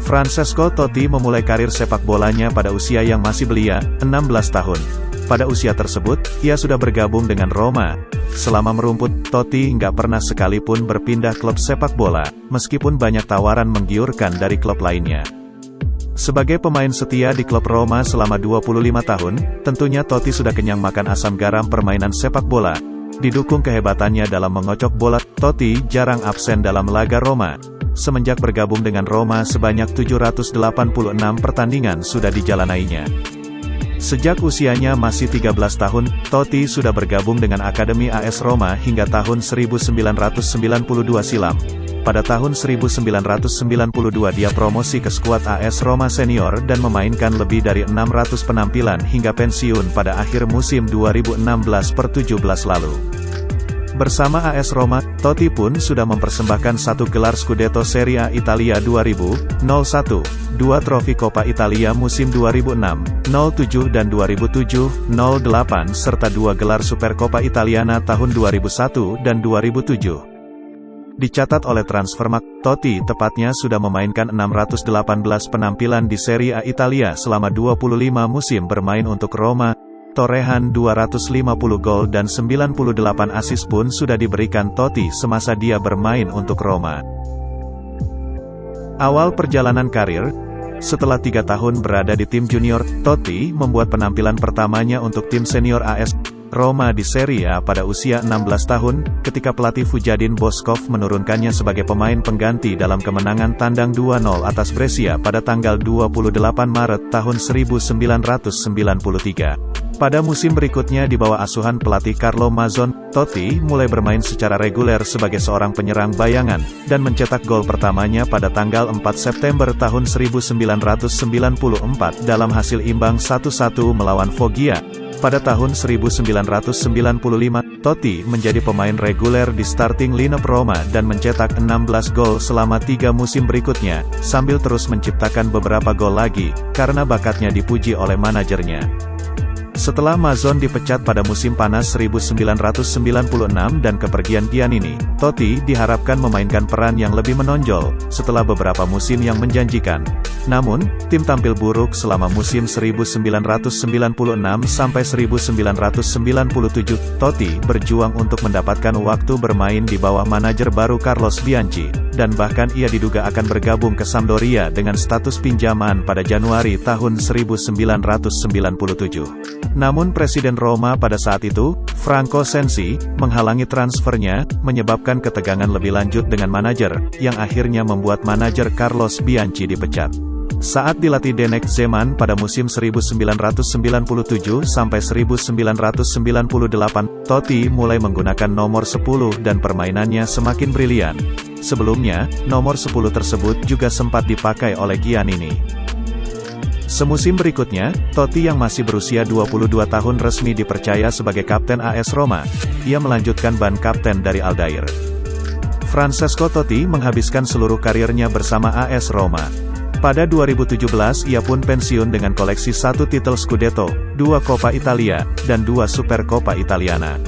Francesco Totti memulai karir sepak bolanya pada usia yang masih belia, 16 tahun. Pada usia tersebut, ia sudah bergabung dengan Roma. Selama merumput, Totti nggak pernah sekalipun berpindah klub sepak bola, meskipun banyak tawaran menggiurkan dari klub lainnya. Sebagai pemain setia di klub Roma selama 25 tahun, tentunya Totti sudah kenyang makan asam garam permainan sepak bola. Didukung kehebatannya dalam mengocok bola, Totti jarang absen dalam laga Roma. Semenjak bergabung dengan Roma sebanyak 786 pertandingan sudah dijalanainya. Sejak usianya masih 13 tahun, Totti sudah bergabung dengan Akademi AS Roma hingga tahun 1992 silam. Pada tahun 1992 dia promosi ke skuad AS Roma Senior dan memainkan lebih dari 600 penampilan hingga pensiun pada akhir musim 2016-17 lalu. Bersama AS Roma, Totti pun sudah mempersembahkan 1 gelar Scudetto Serie A Italia 2000, 01, 2 trofi Coppa Italia musim 2006, 07 dan 2007, 08 serta 2 gelar Supercoppa Italiana tahun 2001 dan 2007. Dicatat oleh Transfermarkt, Totti tepatnya sudah memainkan 618 penampilan di Serie A Italia selama 25 musim bermain untuk Roma. Torehan 250 gol dan 98 assist pun sudah diberikan Totti semasa dia bermain untuk Roma. Awal perjalanan karir, setelah 3 tahun berada di tim junior, Totti membuat penampilan pertamanya untuk tim senior AS Roma di Serie A pada usia 16 tahun, ketika pelatih Vujadin Boškov menurunkannya sebagai pemain pengganti dalam kemenangan tandang 2-0 atas Brescia pada tanggal 28 Maret tahun 1993. Pada musim berikutnya di bawah asuhan pelatih Carlo Mazzon, Totti mulai bermain secara reguler sebagai seorang penyerang bayangan, dan mencetak gol pertamanya pada tanggal 4 September tahun 1994 dalam hasil imbang 1-1 melawan Foggia. Pada tahun 1995, Totti menjadi pemain reguler di starting lineup Roma dan mencetak 16 gol selama 3 musim berikutnya, sambil terus menciptakan beberapa gol lagi, karena bakatnya dipuji oleh manajernya. Setelah Mazzon dipecat pada musim panas 1996 dan kepergian Giannini, Totti diharapkan memainkan peran yang lebih menonjol, setelah beberapa musim yang menjanjikan. Namun, tim tampil buruk selama musim 1996 sampai 1997, Totti berjuang untuk mendapatkan waktu bermain di bawah manajer baru Carlos Bianchi, dan bahkan ia diduga akan bergabung ke Sampdoria dengan status pinjaman pada Januari tahun 1997. Namun Presiden Roma pada saat itu, Franco Sensi, menghalangi transfernya, menyebabkan ketegangan lebih lanjut dengan manajer, yang akhirnya membuat manajer Carlos Bianchi dipecat. Saat dilatih Denek Zeman pada musim 1997 sampai 1998, Totti mulai menggunakan nomor 10 dan permainannya semakin brilian. Sebelumnya, nomor 10 tersebut juga sempat dipakai oleh Giannini. Semusim berikutnya, Totti yang masih berusia 22 tahun resmi dipercaya sebagai kapten AS Roma. Ia melanjutkan ban kapten dari Aldair. Francesco Totti menghabiskan seluruh karirnya bersama AS Roma. Pada 2017 ia pun pensiun dengan koleksi 1 titel Scudetto, 2 Coppa Italia, dan 2 Supercoppa Italiana.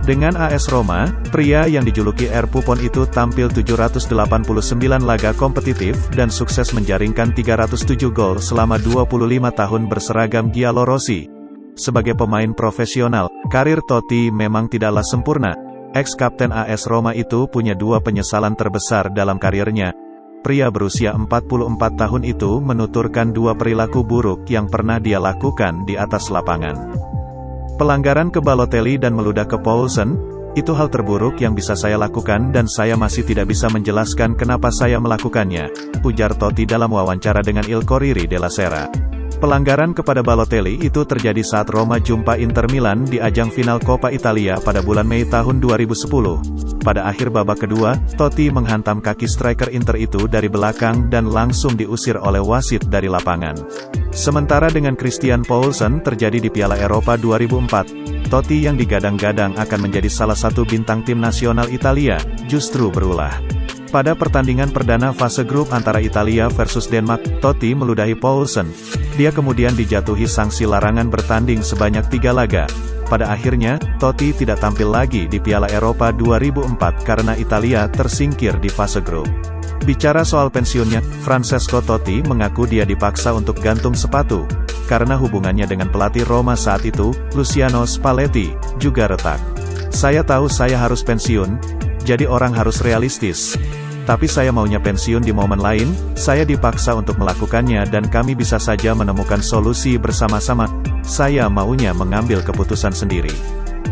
Dengan AS Roma, pria yang dijuluki Air Pupon itu tampil 789 laga kompetitif dan sukses menjaringkan 307 gol selama 25 tahun berseragam giallorossi. Sebagai pemain profesional, karir Totti memang tidaklah sempurna. Ex-kapten AS Roma itu punya 2 penyesalan terbesar dalam karirnya. Pria berusia 44 tahun itu menuturkan 2 perilaku buruk yang pernah dia lakukan di atas lapangan. Pelanggaran ke Balotelli dan meludah ke Poulsen, itu hal terburuk yang bisa saya lakukan dan saya masih tidak bisa menjelaskan kenapa saya melakukannya, ujar Totti dalam wawancara dengan Il Corriere della Sera. Pelanggaran kepada Balotelli itu terjadi saat Roma jumpa Inter Milan di ajang final Coppa Italia pada bulan Mei tahun 2010. Pada akhir babak kedua, Totti menghantam kaki striker Inter itu dari belakang dan langsung diusir oleh wasit dari lapangan. Sementara dengan Christian Poulsen terjadi di Piala Eropa 2004, Totti yang digadang-gadang akan menjadi salah satu bintang tim nasional Italia, justru berulah. Pada pertandingan perdana fase grup antara Italia versus Denmark, Totti meludahi Poulsen. Dia kemudian dijatuhi sanksi larangan bertanding sebanyak 3 laga. Pada akhirnya, Totti tidak tampil lagi di Piala Eropa 2004 karena Italia tersingkir di fase grup. Bicara soal pensiunnya, Francesco Totti mengaku dia dipaksa untuk gantung sepatu, karena hubungannya dengan pelatih Roma saat itu, Luciano Spalletti, juga retak. Saya tahu saya harus pensiun, jadi orang harus realistis. Tapi saya maunya pensiun di momen lain, saya dipaksa untuk melakukannya dan kami bisa saja menemukan solusi bersama-sama. Saya maunya mengambil keputusan sendiri.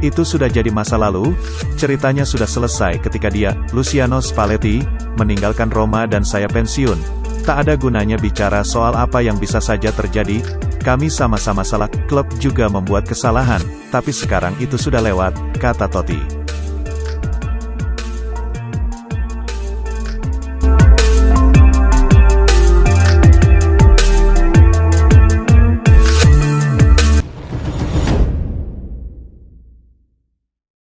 Itu sudah jadi masa lalu, ceritanya sudah selesai ketika dia, Luciano Spalletti, meninggalkan Roma dan saya pensiun. Tak ada gunanya bicara soal apa yang bisa saja terjadi, kami sama-sama salah, klub juga membuat kesalahan, tapi sekarang itu sudah lewat, kata Totti.